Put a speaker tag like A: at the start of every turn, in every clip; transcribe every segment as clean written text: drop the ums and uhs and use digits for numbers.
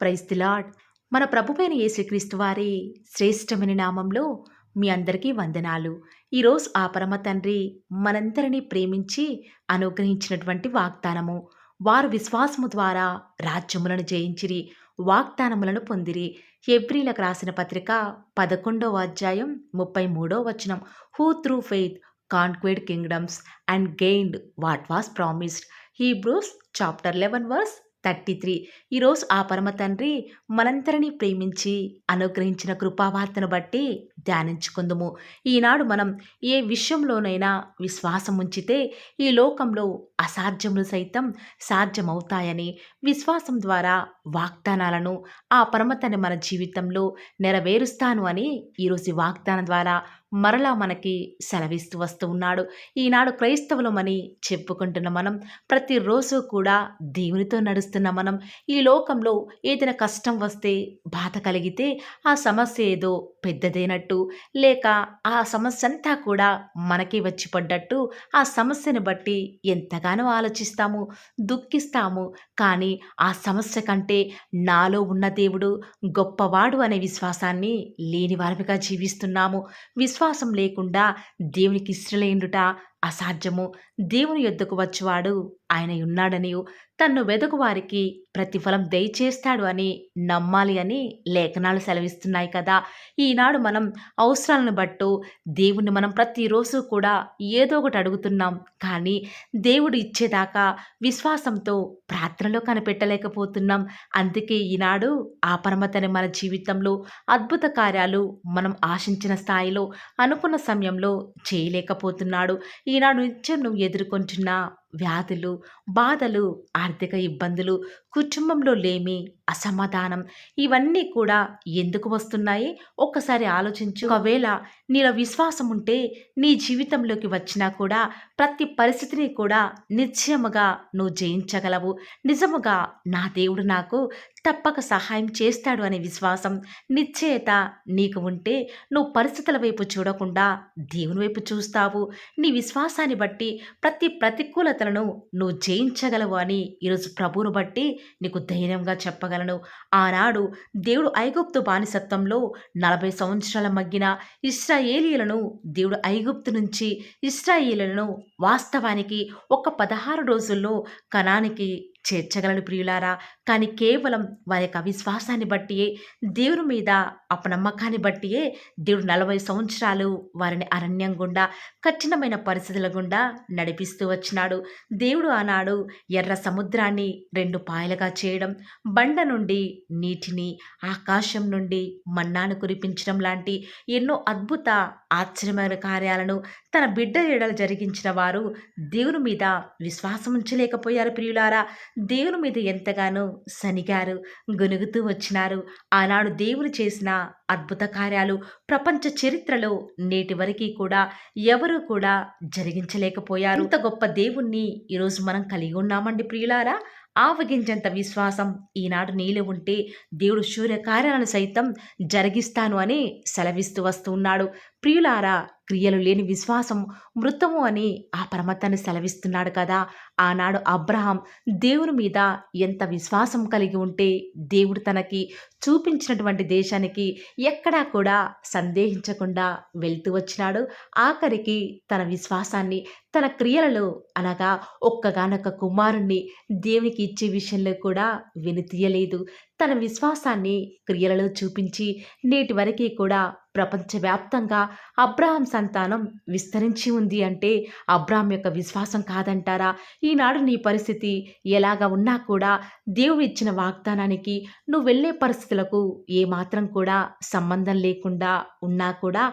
A: Praise the lord. మన ప్రభువైన యేసుక్రీస్తు వారి శ్రేష్టమైన నామంలో మీ అందరికీ వందనాలు. ఈరోజు ఆ పరమ తండ్రి మనందరినీ ప్రేమించి అనుగ్రహించినటువంటి వాగ్దానము. వారు విశ్వాసము ద్వారా రాజ్యములను జయించిరి, వాగ్దానములను పొందిరి. హెబ్రీలకు రాసిన పత్రిక 11వ అధ్యాయం 33వ వచనం. Who through faith conquered kingdoms and gained what was promised. Hebrews chapter 11 verse 33. ఈరోజు ఆ పరమ తండ్రి మనందరినీ ప్రేమించి అనుగ్రహించిన కృపావార్తను బట్టి ధ్యానించుకుందుము. ఈనాడు మనం ఏ విషయంలోనైనా విశ్వాసం ఉంచితే ఈ లోకంలో అసాధ్యములు సైతం సాధ్యమవుతాయని, విశ్వాసం ద్వారా వాగ్దానాలను ఆ పరమ తండ్రి మన జీవితంలో నెరవేరుస్తాను అని ఈరోజు ఈ వాగ్దానం ద్వారా మరలా మనకి సెలవిస్తూ వస్తూ ఉన్నాడు. ఈనాడు క్రైస్తవులమని చెప్పుకుంటున్న మనం ప్రతిరోజు కూడా దేవునితో నడుస్తున్న మనం ఈ లోకంలో ఏదైనా కష్టం వస్తే, బాధ కలిగితే ఆ సమస్య ఏదో పెద్దదైనట్టు, లేక ఆ సమస్య అంతా కూడా మనకి వచ్చి పడ్డట్టు ఆ సమస్యను బట్టి ఎంతగానో ఆలోచిస్తాము, దుఃఖిస్తాము. కానీ ఆ సమస్య కంటే నాలో ఉన్న దేవుడు గొప్పవాడు అనే విశ్వాసాన్ని లేని వారిగా జీవిస్తున్నాము. విశ్వాసం లేకుండా దేవునికి ఇష్టలేండుట అసాధ్యము. దేవుని యొద్దకు వచ్చువాడు ఆయన ఉన్నాడనియు, తన్ను వెదకు వారికి ప్రతిఫలం దయచేస్తాడు అని నమ్మాలి అని లేఖనాలు సెలవిస్తున్నాయి కదా. ఈనాడు మనం అవసరాలను బట్టు దేవుణ్ణి మనం ప్రతిరోజు కూడా ఏదో ఒకటి అడుగుతున్నాం. కానీ దేవుడు ఇచ్చేదాకా విశ్వాసంతో ప్రార్థనలో కనిపెట్టలేకపోతున్నాం. అందుకే ఈనాడు ఆ పరమతని మన జీవితంలో అద్భుత కార్యాలు మనం ఆశించిన స్థాయిలో అనుకున్న సమయంలో చేయలేకపోతున్నాడు. ఈనాడు నిత్యం నువ్వు ఎదుర్కొంటున్న వ్యాధులు, బాధలు, ఆర్థిక ఇబ్బందులు, కుటుంబంలో లేమి, అసమాధానం, ఇవన్నీ కూడా ఎందుకు వస్తున్నాయి ఒక్కసారి ఆలోచించు. ఒకవేళ నీలో విశ్వాసం ఉంటే నీ జీవితంలోకి వచ్చినా కూడా ప్రతి పరిస్థితిని కూడా నిశ్చయముగా నువ్వు జయించగలవు. నిజముగా నా దేవుడు నాకు తప్పక సహాయం చేస్తాడు అనే విశ్వాసం, నిశ్చయత నీకు ఉంటే నువ్వు పరిస్థితుల వైపు చూడకుండా దేవుని వైపు చూస్తావు. నీ విశ్వాసాన్ని బట్టి ప్రతి ప్రతికూలతలను నువ్వు జయించగలవు అని ఈరోజు ప్రభువును బట్టి నీకు ధైర్యంగా చెప్పగలను. ఆనాడు దేవుడు ఐగుప్తు బానిసత్వంలో 40 సంవత్సరాల మగ్గిన ఇశ్రాయేలీయులను దేవుడు ఐగుప్తు నుంచి ఇశ్రాయేలీయులను వాస్తవానికి ఒక 16 రోజుల్లో కనానికి చేర్చగలను ప్రియులారా. కానీ కేవలం వారి యొక్క అవిశ్వాసాన్ని బట్టియే, దేవుని మీద అపనమ్మకాన్ని బట్టియే దేవుడు 40 సంవత్సరాలు వారిని అరణ్యం గుండా, కఠినమైన పరిస్థితుల గుండా నడిపిస్తూ వచ్చినాడు. దేవుడు ఆనాడు ఎర్ర సముద్రాన్ని 2 పాయలుగా చేయడం, బండ నుండి నీటిని, ఆకాశం నుండి మన్నాను కురిపించడం లాంటి ఎన్నో అద్భుత ఆశ్చర్యమైన కార్యాలను తన బిడ్డ ఎడల జరిగించిన వారు దేవుని మీద విశ్వాసం ఉంచలేకపోయారు ప్రియులారా. దేవుని మీద ఎంతగానో సనిగారు, గొనుగుతూ వచ్చినారు. ఆనాడు దేవుడు చేసిన అద్భుత కార్యాలు ప్రపంచ చరిత్రలో నేటి వరకు కూడా ఎవరు కూడా జరిగించలేకపోయారు. ఇంత గొప్ప దేవుణ్ణి ఈరోజు మనం కలిగి ఉన్నామండి ప్రియులారా. ఆవగించేంత విశ్వాసం ఈనాడు నీలో ఉంటే దేవుడు శూర్యకార్యాలను సైతం జరిగిస్తాను అని సెలవిస్తూ వస్తూ ఉన్నాడు. ప్రియులారా, క్రియలు లేని విశ్వాసం మృతము అని ఆ పరమతాన్ని సెలవిస్తున్నాడు కదా. ఆనాడు అబ్రహాం దేవుని మీద ఎంత విశ్వాసం కలిగి ఉంటే దేవుడు తనకి చూపించినటువంటి దేశానికి ఎక్కడా కూడా సందేహించకుండా వెళ్తూ వచ్చినాడు. ఆఖరికి తన విశ్వాసాన్ని తన క్రియలలో, అనగా ఒక్కగానొక్క కుమారుణ్ణి దేవునికి ఇచ్చే విషయంలో కూడా వెనుతీయలేదు. తన విశ్వాసాన్ని క్రియలలో చూపించి నేటి వరకు కూడా ప్రపంచవ్యాప్తంగా అబ్రహాం సంతానం విస్తరించి ఉంది అంటే అబ్రహాం యొక్క విశ్వాసం కాదంటారా? ఈనాడు నీ పరిస్థితి ఎలాగా ఉన్నా కూడా దేవుడు ఇచ్చిన వాగ్దానానికి నువ్వు వెళ్ళే పరిస్థితులకు ఏమాత్రం కూడా సంబంధం లేకుండా ఉన్నా కూడా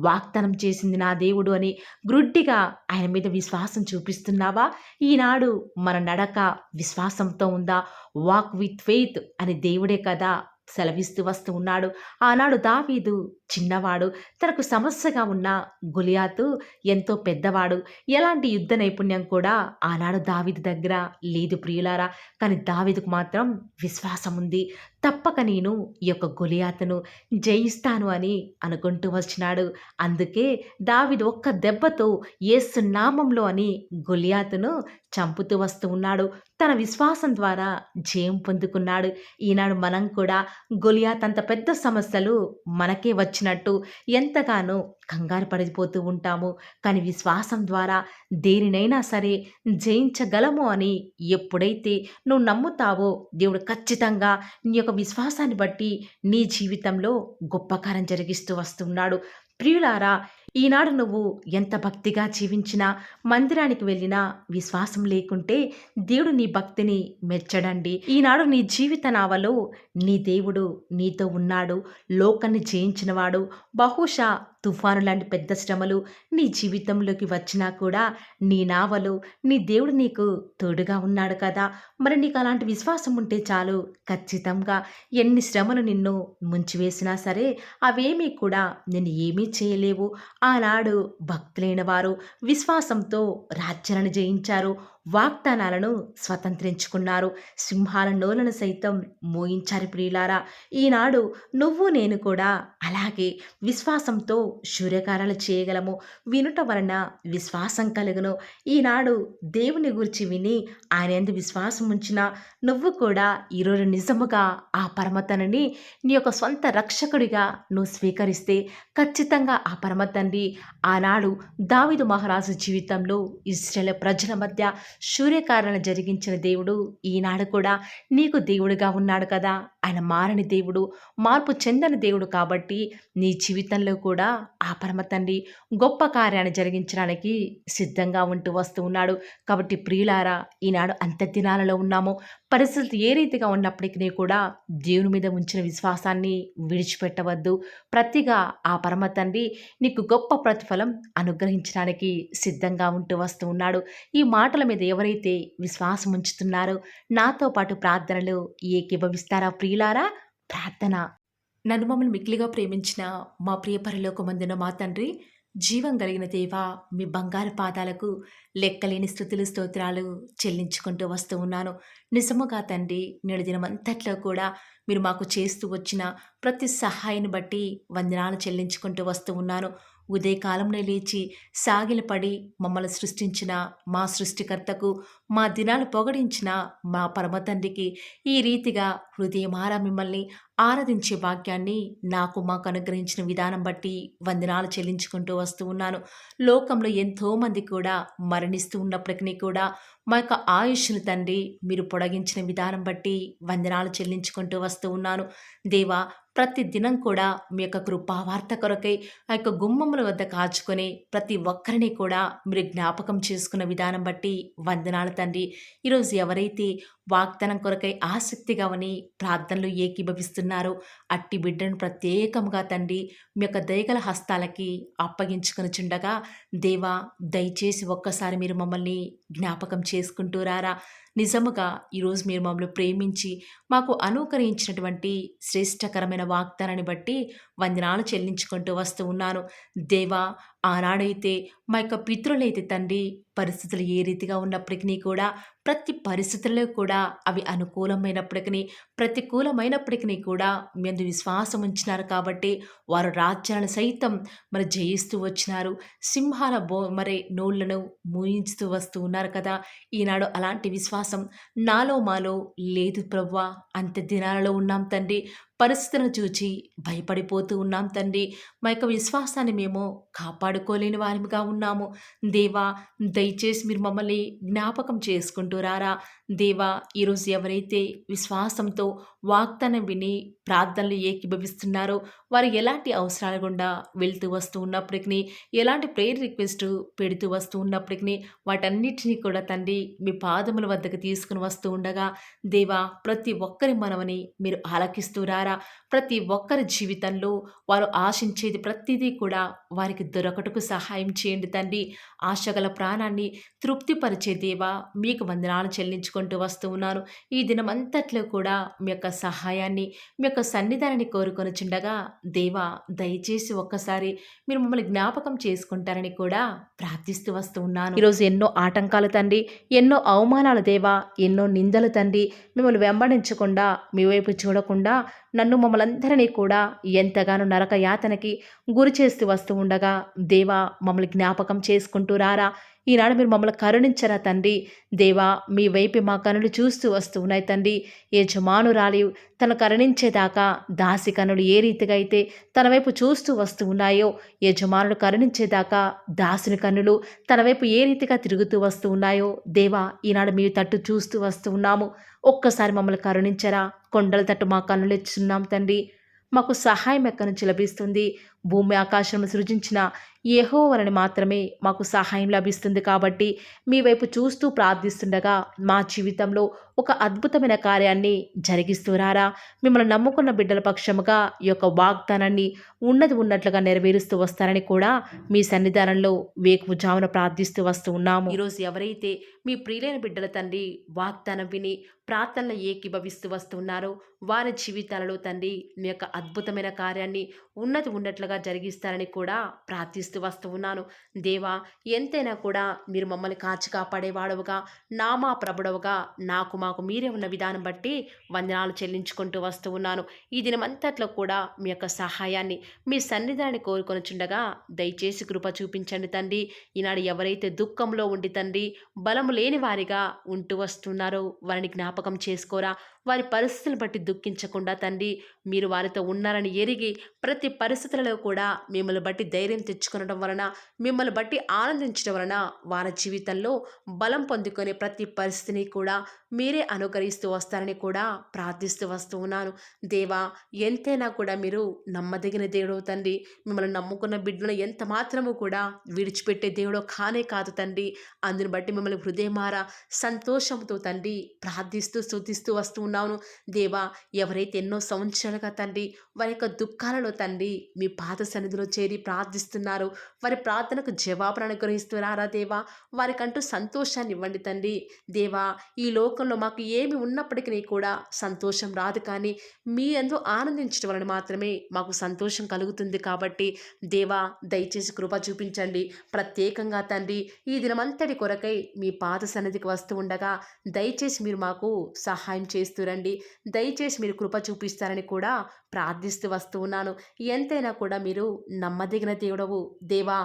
A: వాగ్దానం చేసింది నా దేవుడు అని గ్రుడ్డిగా ఆయన మీద విశ్వాసం చూపిస్తున్నావా? ఈనాడు మన నడక విశ్వాసంతో ఉందా? వాక్ విత్ ఫెయిత్ అని దేవుడే కదా సెలవిస్తూ వస్తూ ఉన్నాడు. ఆనాడు దావీదు చిన్నవాడు. తనకు సమస్యగా ఉన్న గొలియాతు ఎంతో పెద్దవాడు. ఎలాంటి యుద్ధ నైపుణ్యం కూడా ఆనాడు దావీదు దగ్గర లేదు ప్రియులారా. కానీ దావీదుకు మాత్రం విశ్వాసం ఉంది. తప్పక నేను ఈ యొక్క గొలియాతును జయిస్తాను అని అనుకుంటూ వచ్చినాడు. అందుకే దావీదు ఒక్క దెబ్బతో యేసు నామంలో అని గొలియాతును చంపుతూ వస్తూ ఉన్నాడు. తన విశ్వాసం ద్వారా జయం పొందుకున్నాడు. ఈనాడు మనం కూడా గొలియాత్ అంత పెద్ద సమస్యలు మనకే వచ్చినట్టు ఎంతగానో కంగారు పడిపోతూ ఉంటాము. కానీ విశ్వాసం ద్వారా దేనినైనా సరే జయించగలము అని ఎప్పుడైతే నువ్వు నమ్ముతావో దేవుడు ఖచ్చితంగా నీ యొక్క విశ్వాసాన్ని బట్టి నీ జీవితంలో గొప్ప కార్యం జరిగిస్తూ వస్తున్నాడు. ప్రియులారా, ఈనాడు నువ్వు ఎంత భక్తిగా జీవించినా, మందిరానికి వెళ్ళినా విశ్వాసం లేకుంటే దేవుడు నీ భక్తిని మెచ్చడండి. ఈనాడు నీ జీవిత నావలో నీ దేవుడు నీతో ఉన్నాడు. లోకాన్ని జయించినవాడు. బహుశా తుఫాను లాంటి పెద్ద శ్రమలు నీ జీవితంలోకి వచ్చినా కూడా నీ నావలో నీ దేవుడు నీకు తోడుగా ఉన్నాడు కదా! మరి నీకు అలాంటి విశ్వాసం ఉంటే చాలు. ఖచ్చితంగా ఎన్ని శ్రమలు నిన్ను ముంచివేసినా సరే అవేమీ కూడా నిన్ను ఏమీ చేయలేవు. ఆనాడు భక్తులైన వారు విశ్వాసంతో రాజ్యాలను జయించారు. వాగ్దానాలను స్వతంత్రించుకున్నారు. సింహాల నోలను సైతం మోయించారు ప్రియులారా. ఈనాడు నువ్వు నేను కూడా అలాగే విశ్వాసంతో శూర్యకారాలు చేయగలము. వినుట వలన విశ్వాసం కలుగును. ఈనాడు దేవుని గురించి విని ఆయన యందు విశ్వాసం ఉంచిన నువ్వు కూడా ఈరోజు నిజముగా ఆ పరమతనని నీ యొక్క సొంత రక్షకుడిగా నువ్వు స్వీకరిస్తే ఖచ్చితంగా ఆ పరమ తండ్రి ఆనాడు దావీదు మహారాజు జీవితంలో ఇశ్రాయేలు ప్రజల మధ్య సూర్యకారాలను జరిగించిన దేవుడు ఈనాడు కూడా నీకు దేవుడిగా ఉన్నాడు కదా! ఆయన మారని దేవుడు, మార్పు చెందని దేవుడు కాబట్టి నీ జీవితంలో కూడా ఆ పరమ తండ్రి గొప్ప కార్యాన్ని జరిగించడానికి సిద్ధంగా ఉంటూ వస్తూ ఉన్నాడు. కాబట్టి ప్రియులారా, ఈనాడు అంత్య దినాలలో ఉన్నాము. పరిస్థితులు ఏ రీతిగా ఉన్నప్పటికీ కూడా దేవుని మీద ఉంచిన విశ్వాసాన్ని విడిచిపెట్టవద్దు. ప్రతిగా ఆ పరమ తండ్రి నీకు గొప్ప ప్రతిఫలం అనుగ్రహించడానికి సిద్ధంగా ఉంటూ వస్తూ ఉన్నాడు. ఈ మాటల మీద ఎవరైతే విశ్వాసం ఉంచుతున్నారో నాతో పాటు ప్రార్థనలు ఏకీభవిస్తారా ప్రియులారా? ప్రార్థన. నన్ను మమ్మల్ని మిక్కిలిగా ప్రేమించిన మా ప్రియ పరలోకమందున మా తండ్రి, జీవం కలిగిన దేవా, మీ బంగారు పాదాలకు లెక్కలేని స్తుతులు స్తోత్రాలు చెల్లించుకుంటూ వస్తూ ఉన్నాను. నిజముగా తండ్రి, నేడు దినమంతట్లో కూడా మీరు మాకు చేస్తూ వచ్చిన ప్రతి సహాయాన్ని బట్టి వందనాలు చెల్లించుకుంటూ వస్తూ ఉన్నాను. ఉదయకాలంలో లేచి సాగిలపడి మమ్మల్ని సృష్టించిన మా సృష్టికర్తకు, మా దినాలు పొగడించిన మా పరమ తండ్రికి ఈ రీతిగా హృదయమారా మిమ్మల్ని ఆరాధించే భాగ్యాన్ని మాకు అనుగ్రహించిన విధానం బట్టి వందనాలు చెల్లించుకుంటూ వస్తూ ఉన్నాను. లోకంలో ఎంతోమంది కూడా మరణిస్తూ ఉన్నప్పటికీ కూడా మా యొక్క ఆయుష్ను తండ్రి మీరు పొడిగించిన విధానం బట్టి వందనాలు చెల్లించుకుంటూ వస్తూ ఉన్నాను. దేవా, ప్రతి దినం కూడా మీ యొక్క కృపావార్త కొరకై ఆ యొక్క గుమ్మముల వద్ద కాచుకొని ప్రతి ఒక్కరిని కూడా మీరు జ్ఞాపకం చేసుకున్న విధానం బట్టి వందనాలు తండ్రి. ఈరోజు ఎవరైతే వాగ్దానం కొరకై ఆసక్తిగా అని ప్రార్థనలు ఏకీభవిస్తున్నారో అట్టి బిడ్డను ప్రత్యేకంగా తండ్రి మీ యొక్క దయగల హస్తాలకి అప్పగించుకొని చుండగా, దేవా దయచేసి ఒక్కసారి మీరు మమ్మల్ని జ్ఞాపకం చేసుకుంటూ రారా. నిజముగా ఈరోజు మీరు మమ్మల్ని ప్రేమించి మాకు అనుకరించినటువంటి శ్రేష్టకరమైన వాగ్దానాన్ని బట్టి వందనాలు చెల్లించుకుంటూ వస్తూ ఉన్నాను. దేవా, ఆనాడైతే మా యొక్క పితరులైతే తండ్రి పరిస్థితులు ఏ రీతిగా ఉన్నప్పటికీ కూడా ప్రతి పరిస్థితుల్లో కూడా అవి అనుకూలమైనప్పటికీ ప్రతికూలమైనప్పటికీ కూడా మీ అందు విశ్వాసం ఉంచినారు కాబట్టి వారు రాజ్యాలను సైతం మరి జయిస్తూ వచ్చినారు. సింహాల మరి నోళ్లను మూయించుతూ వస్తూ ఉన్నారు కదా! ఈనాడు అలాంటి విశ్వాసం నాలో మాలో లేదు ప్రభువా. అంత్య దినాలలో ఉన్నాం తండ్రి. పరిస్థితులను చూచి భయపడిపోతూ ఉన్నాం తండ్రి. మా యొక్క విశ్వాసాన్ని మేము కాపాడుకోలేని వారిగా ఉన్నాము. దేవా, దయచేసి మీరు మమ్మల్ని జ్ఞాపకం చేసుకుంటూ రారా. దేవా, ఈరోజు ఎవరైతే విశ్వాసంతో వాగ్దానం విని ప్రార్థనలు ఏకీభవిస్తున్నారో వారు ఎలాంటి అవసరాల గుండా వెళ్తూ వస్తూ ఉన్నప్పటికీ, ఎలాంటి ప్రేయర్ రిక్వెస్ట్ పెడుతూ వస్తూ ఉన్నప్పటికీ వాటన్నిటినీ కూడా తండ్రి మీ పాదముల వద్దకు తీసుకుని వస్తూ ఉండగా, దేవా, ప్రతి ఒక్కరి మనవని మీరు ఆలకిస్తూ రారా. ప్రతి ఒక్కరి జీవితంలో వారు ఆశించేది ప్రతిదీ కూడా వారికి దొరకటకు సహాయం చేయండి తండ్రి. ఆశగల ప్రాణాన్ని తృప్తిపరిచే దేవా, మీకు వందనాలు చెల్లించుకుంటూ చెల్లించుకుంటూ వస్తూ ఉన్నాను. ఈ దినమంతట్లో కూడా మీ యొక్క సహాయాన్ని, మీ యొక్క సన్నిధానాన్ని కోరుకొనుచుండగా, దేవా దయచేసి ఒక్కసారి మీరు మమ్మల్ని జ్ఞాపకం చేసుకుంటారని కూడా ప్రార్థిస్తూ వస్తూ ఉన్నాను. ఈరోజు ఎన్నో ఆటంకాలు తండ్రి, ఎన్నో అవమానాలు దేవా, ఎన్నో నిందలు తండ్రి, మిమ్మల్ని వెంబడించకుండా, మీ వైపు చూడకుండా నన్ను మమ్మలందరినీ కూడా ఎంతగానో నరక యాతనకి గురి చేస్తూ వస్తూ ఉండగా, దేవా మమ్మల్ని జ్ఞాపకం చేసుకుంటూ రారా. ఈనాడు మీరు మమ్మల్ని కరుణించరా తండ్రి. దేవా మీ వైపు మా కనులు చూస్తూ వస్తూ ఉన్నాయి తండ్రి. యజమానురాలి తను కరుణించేదాకా దాసి కనులు ఏ రీతిగా అయితే తన వైపు చూస్తూ వస్తూ ఉన్నాయో, యజమానుడు కరుణించేదాకా దాసుని కన్నులు తన వైపు ఏ రీతిగా తిరుగుతూ వస్తూ ఉన్నాయో, దేవా ఈనాడు మీ తట్టు చూస్తూ వస్తూ ఉన్నాము. ఒక్కసారి మమ్మల్ని కరుణించరా. కొండల తట్టు మా కన్నులు ఎత్తుచున్నాం తండ్రి. మాకు సహాయం ఎక్కడి నుంచి లభిస్తుంది? భూమి ఆకాశం సృజించిన యెహోవాని మాత్రమే మాకు సహాయం లభిస్తుంది. కాబట్టి మీ వైపు చూస్తూ ప్రార్థిస్తుండగా మా జీవితంలో ఒక అద్భుతమైన కార్యాన్ని జరిగిస్తూ రారా. మిమ్మల్ని నమ్ముకున్న బిడ్డల పక్షముగా ఈ యొక్క వాగ్దానాన్ని ఉన్నది ఉన్నట్లుగా నెరవేరుస్తూ వస్తారని కూడా మీ సన్నిధానంలో వేకువజామున ప్రార్థిస్తూ వస్తూ ఉన్నాము. ఈరోజు ఎవరైతే మీ ప్రియులైన బిడ్డల తండ్రి వాగ్దానం విని ప్రార్థనలు ఏకీభవిస్తూ వస్తున్నారో, వారి జీవితాలలో తండ్రి మీ యొక్క అద్భుతమైన కార్యాన్ని ఉన్నది ఉన్నట్లుగా జరిగిస్తారని కూడా ప్రార్థిస్తూ వస్తూ ఉన్నాను. దేవా ఎంతైనా కూడా మీరు మమ్మల్ని కాచి కాపాడేవాడవుగా, నామా ప్రభుడవుగా నాకు మాకు మీరే ఉన్న విధానం బట్టి వందనాలు చెల్లించుకుంటూ వస్తూ ఉన్నాను. ఈ దినమంతట్లో కూడా మీ యొక్క సహాయాన్ని, మీ సన్నిధానాన్ని కోరుకొనుచుండగా దయచేసి కృప చూపించండి తండ్రి. ఈనాడు ఎవరైతే దుఃఖంలో ఉండి తండ్రి బలము లేని వారిగా ఉంటూ వస్తున్నారో వారిని జ్ఞాపకం చేసుకోరా. వారి పరిస్థితులను బట్టి దుఃఖించకుండా తండ్రి మీరు వారితో ఉన్నారని ఎరిగి ప్రతి పరిస్థితులలో కూడా మిమ్మల్ని బట్టి ధైర్యం తెచ్చుకొనడం వలన, మిమ్మల్ని బట్టి ఆనందించడం వలన వారి జీవితంలో బలం పొందుకునే ప్రతి పరిస్థితిని కూడా మీరే అనుకరిస్తూ వస్తారని కూడా ప్రార్థిస్తూ వస్తూ ఉన్నాను. దేవా ఎంతైనా కూడా మీరు నమ్మదగిన దేవుడు తండ్రి. మిమ్మల్ని నమ్ముకున్న బిడ్డలను ఎంత మాత్రము కూడా విడిచిపెట్టే దేవుడో కానే కాదు తండ్రి. అందుని బట్టి మిమ్మల్ని హృదయమారా సంతోషంతో తండ్రి ప్రార్థిస్తూ స్తుతిస్తూ వస్తూ ఉన్నాను. దేవా ఎవరైతే ఎన్నో సంవత్సరాలుగా తండ్రి వారి యొక్క దుఃఖాలలో తండ్రి మీ పాద సన్నిధిలో చేరి ప్రార్థిస్తున్నారు, వారి ప్రార్థనకు జవాబును అనుగ్రహిస్తున్నారా దేవా. వారికంటూ సంతోషాన్ని ఇవ్వండి తండ్రి. దేవా ఈ లోకంలో మాకు ఏమి ఉన్నప్పటికీ కూడా సంతోషం రాదు, కానీ మీ యందు ఆనందించడం వలన మాత్రమే మాకు సంతోషం కలుగుతుంది. కాబట్టి దేవా దయచేసి కృప చూపించండి. ప్రత్యేకంగా తండ్రి ఈ దినమంతటి కొరకై మీ పాద సన్నిధికి వస్తూ ఉండగా దయచేసి మీరు మాకు సహాయం చేస్తురండి. దయచేసి మీరు కృప చూపిస్తారని కూడా ప్రార్థిస్తూ వస్తూ ఉన్నాను. ఎంతైనా కూడా మీరు నమ్మదగిన దేవుడవు దేవా.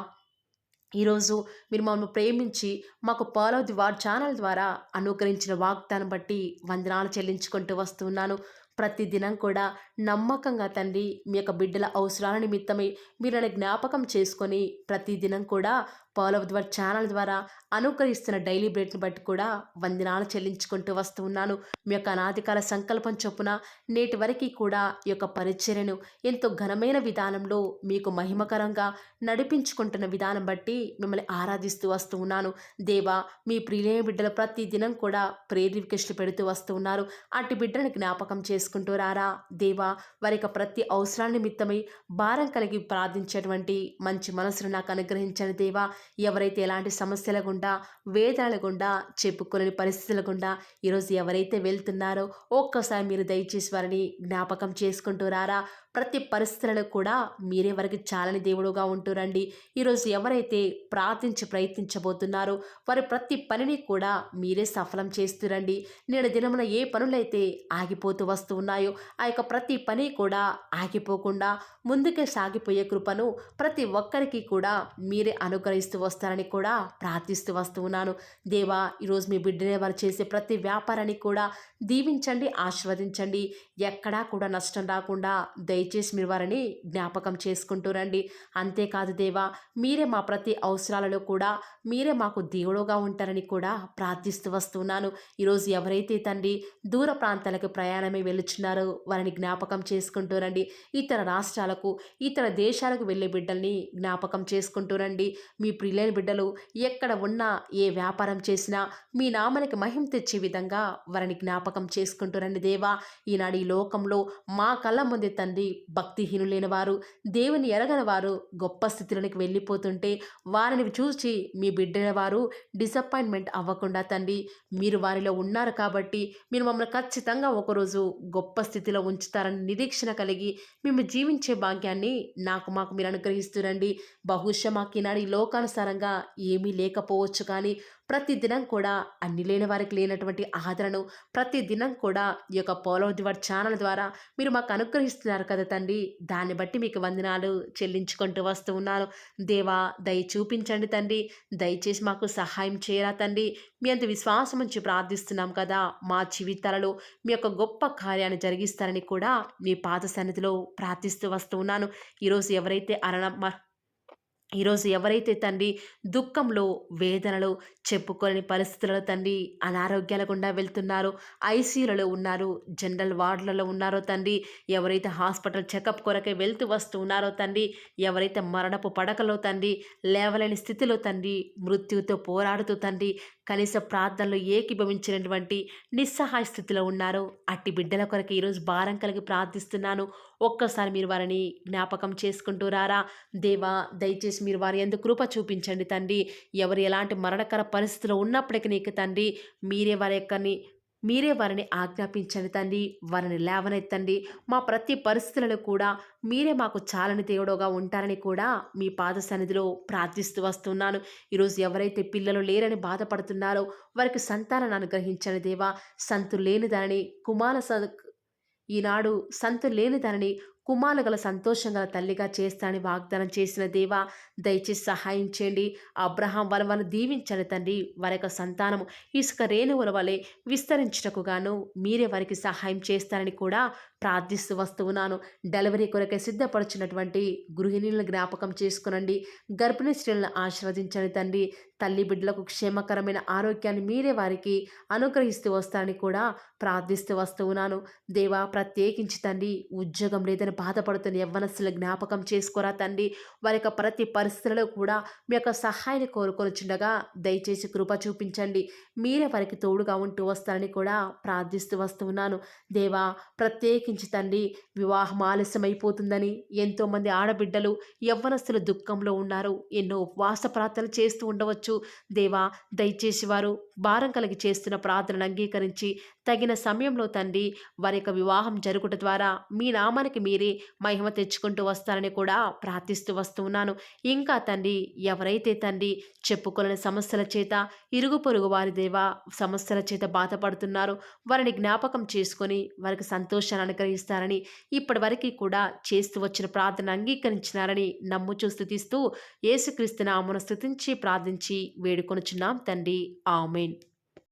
A: ఈరోజు మీరు మమ్మల్ని ప్రేమించి మాకు ఫాలో ది వార్ ఛానల్ ద్వారా అనుగ్రహించిన వాగ్దానం బట్టి వందనాలు చెల్లించుకుంటూ వస్తున్నాను. ప్రతి దినం కూడా నమ్మకంగా తండ్రి మీ యొక్క బిడ్డల అవసరాల నిమిత్తమై మీరు నన్ను జ్ఞాపకం చేసుకొని ప్రతి దినం కూడా ఫాలో ది వార్ ఛానల్ ద్వారా అనుగ్రహిస్తున్న డైలీ బ్రెడ్ని బట్టి కూడా వందనాలు చెల్లించుకుంటూ వస్తూ ఉన్నాను. మీ యొక్క అనాదికాల సంకల్పం చొప్పున నేటి వరకు కూడా ఈ యొక్క పరిచర్యను ఎంతో ఘనమైన విధానంలో మీకు మహిమకరంగా నడిపించుకుంటున్న విధానం బట్టి మిమ్మల్ని ఆరాధిస్తూ వస్తూ ఉన్నాను. దేవా మీ ప్రియులైన బిడ్డలు ప్రతి దినం కూడా ప్రేయర్ రిక్వెస్ట్లు పెడుతూ వస్తూ ఉన్నారు. అటు బిడ్డని జ్ఞాపకం చేసుకుంటూ రారా దేవా. వారి యొక్క ప్రతి అవసరాల నిమిత్తమై భారం కలిగి ప్రార్థించేటువంటి మంచి మనసును నాకు అనుగ్రహించండి దేవా. ఎవరైతే ఎలాంటి సమస్యల గుండా, వేదనల గుండా, చెప్పుకోలేని పరిస్థితుల గుండా ఈరోజు ఎవరైతే వెళ్తున్నారో ఒక్కసారి మీరు దయచేసి వారిని జ్ఞాపకం చేసుకుంటూ రారా. ప్రతి పరిస్థితులలో కూడా మీరే వారికి చాలని దేవుడుగా ఉంటురండి. ఈరోజు ఎవరైతే ప్రార్థించి ప్రయత్నించబోతున్నారో వారి ప్రతి పనిని కూడా మీరే సఫలం చేస్తురండి. నేడు దినమున ఏ పనులైతే ఆగిపోతూ వస్తూ ఉన్నాయో ఆ యొక్క ప్రతి పని కూడా ఆగిపోకుండా ముందుకే సాగిపోయే కృపను ప్రతి ఒక్కరికి కూడా మీరే అనుగ్రహిస్తూ వస్తారని కూడా ప్రార్థిస్తూ వస్తూ ఉన్నాను. దేవా ఈరోజు మీ బిడ్డనే వారు చేసే ప్రతి వ్యాపారాన్ని కూడా దీవించండి, ఆశీర్వదించండి. ఎక్కడా కూడా నష్టం రాకుండా దయచేసి మీరు వారిని జ్ఞాపకం చేసుకుంటూ రండి. అంతేకాదు దేవా మీరే మా ప్రతి అవసరాలలో కూడా మీరే మాకు దేవుడుగా ఉంటారని కూడా ప్రార్థిస్తూ వస్తున్నాను. ఈరోజు ఎవరైతే తండ్రి దూర ప్రాంతాలకు ప్రయాణమే వెళ్ళుచున్నారో వారిని జ్ఞాపకం చేసుకుంటూ రండి. ఇతర రాష్ట్రాలకు, ఇతర దేశాలకు వెళ్ళే బిడ్డల్ని జ్ఞాపకం చేసుకుంటూ రండి. మీ ప్రియులైన బిడ్డలు ఎక్కడ ఉన్నా, ఏ వ్యాపారం చేసినా మీ నామానికి మహిమ తెచ్చే విధంగా వారిని జ్ఞాపకం చేసుకుంటూ రండి దేవా. ఈనాడు ఈ లోకంలో మా కళ్ళ ముందే తండ్రి భక్తిహీనులైన వారు, దేవుని ఎరగని వారు గొప్ప స్థితిలోనికి వెళ్ళిపోతుంటే వారిని చూసి మీ బిడ్డల వారు డిసప్పాయింట్మెంట్ అవ్వకుండా తండ్రి, మీరు వారిలో ఉన్నారు కాబట్టి మీరు మమ్మల్ని ఖచ్చితంగా ఒకరోజు గొప్ప స్థితిలో ఉంచుతారని నిరీక్షణ కలిగి మేము జీవించే భాగ్యాన్ని మాకు మీరు అనుగ్రహిస్తురండి. బహుశా మాకు ఈనాడు ఈ లోకానుసారంగా ఏమీ లేకపోవచ్చు, కానీ ప్రతిదినం కూడా అన్ని లేని వారికి లేనటువంటి ఆదరణను ప్రతిదినం కూడా ఈ యొక్క పోలో దివర్ ఛానల్ ద్వారా మీరు మాకు అనుగ్రహిస్తున్నారు కదా తండ్రి. దాన్ని బట్టి మీకు వందనాలు చెల్లించుకుంటూ వస్తూ ఉన్నాను. దేవా, దయ చూపించండి తండ్రి. దయచేసి మాకు సహాయం చేయరా తండ్రి. మీ అంత విశ్వాసం ఉంచి ప్రార్థిస్తున్నాం కదా, మా జీవితాలలో మీ యొక్క గొప్ప కార్యాన్ని జరిగిస్తారని కూడా మీ పాద సన్నిధిలో ప్రార్థిస్తూ వస్తూ ఉన్నాను. ఈరోజు ఎవరైతే తండ్రి దుఃఖంలో, వేదనలో, చెప్పుకోలేని పరిస్థితులలో తండ్రి అనారోగ్యాల గుండా వెళ్తున్నారో, ఐసీయూలలో ఉన్నారు, జనరల్ వార్డులలో ఉన్నారో తండ్రి, ఎవరైతే హాస్పిటల్ చెకప్ కొరకే వెళ్తూ వస్తూ ఉన్నారో తండ్రి, ఎవరైతే మరణపు పడకలో తండ్రి లేవలేని స్థితిలో తండ్రి మృత్యువుతో పోరాడుతూ తండ్రి కనీస ప్రార్థనలు ఏకీభవించినటువంటి నిస్సహాయ స్థితిలో ఉన్నారో అట్టి బిడ్డల కొరకు ఈరోజు భారం కలిగి ప్రార్థిస్తున్నాను. ఒక్కసారి మీరు వారిని జ్ఞాపకం చేసుకుంటూ రారా దేవా. దయచేసి మీరు వారి యందు కృప చూపించండి తండ్రి. ఎవరు ఎలాంటి మరణకర పరిస్థితిలో ఉన్నప్పటికీ నీకు తండ్రి మీరే వారిని ఆజ్ఞాపించండి తండ్రి. వారిని లేవనెత్తండి. మా ప్రతి పరిస్థితులలో కూడా మీరే మాకు చాలని దేవుడుగా ఉంటారని కూడా మీ పాద సన్నిధిలో ప్రార్థిస్తూ వస్తున్నాను. ఈరోజు ఎవరైతే పిల్లలు లేరని బాధపడుతున్నారో వారికి సంతానాన్ని అనుగ్రహించండి దేవా. ఈనాడు సంతు లేని దానిని కుమారులు గల సంతోషం గల తల్లిగా చేస్తానని వాగ్దానం చేసిన దేవా, దయచేసి సహాయం చేయండి. అబ్రహాం వలవను దీవించండి తండ్రి. వారి యొక్క సంతానము ఇసుక రేణువుల వలె విస్తరించుటకు గాను మీరే వారికి సహాయం చేస్తారని కూడా ప్రార్థిస్తూ వస్తూ ఉన్నాను. డెలివరీ కొరకే సిద్ధపడుచున్నటువంటి గృహిణులను జ్ఞాపకం చేసుకునండి. గర్భిణీ స్త్రీలను ఆశీర్వదించండి తండ్రి. తల్లి బిడ్డలకు క్షేమకరమైన ఆరోగ్యాన్ని మీరే వారికి అనుగ్రహిస్తూ వస్తారని కూడా ప్రార్థిస్తూ వస్తూ ఉన్నాను. దేవా, ప్రత్యేకించి తండ్రి ఉద్యోగం లేదని బాధపడుతున్న యవ్వనస్తుల జ్ఞాపకం చేసుకోరా తండ్రి. వారి యొక్క ప్రతి పరిస్థితులలో కూడా మీ యొక్క సహాయాన్ని కోరుకొనిచుండగా దయచేసి కృప చూపించండి. మీరే వారికి తోడుగా ఉంటూ వస్తారని కూడా ప్రార్థిస్తూ వస్తూ ఉన్నాను. దేవా, ప్రత్యేకించి తండ్రి వివాహం ఆలస్యమైపోతుందని ఎంతోమంది ఆడబిడ్డలు యవ్వనస్తులు దుఃఖంలో ఉన్నారు. ఎన్నో ఉపవాస ప్రార్థనలు చేస్తూ ఉండవచ్చు. దేవా, దయచేసి వారు భారం కలిగి చేస్తున్న ప్రార్థనను అంగీకరించి తగిన సమయంలో తండ్రి వారి యొక్క వివాహం జరుగుట ద్వారా మీ నామానికి మీరే మహిమ తెచ్చుకుంటూ వస్తారని కూడా ప్రార్థిస్తూ వస్తూ ఉన్నాను. ఇంకా తండ్రి ఎవరైతే తండ్రి చెప్పుకోలేని సమస్యల చేత ఇరుగు పొరుగు వారి దేవా సమస్యల చేత బాధపడుతున్నారో వారిని జ్ఞాపకం చేసుకొని వారికి సంతోషాన్ని అనుగ్రహిస్తారని ఇప్పటి వరకు కూడా చేస్తూ వచ్చిన ప్రార్థన అంగీకరించినారని నమ్ముచూ స్తుతిస్తూ యేసుక్రీస్తు నామమున స్తుతించి ప్రార్థించి వేడుకొనుచున్నాం తండ్రి. ఆమేన్.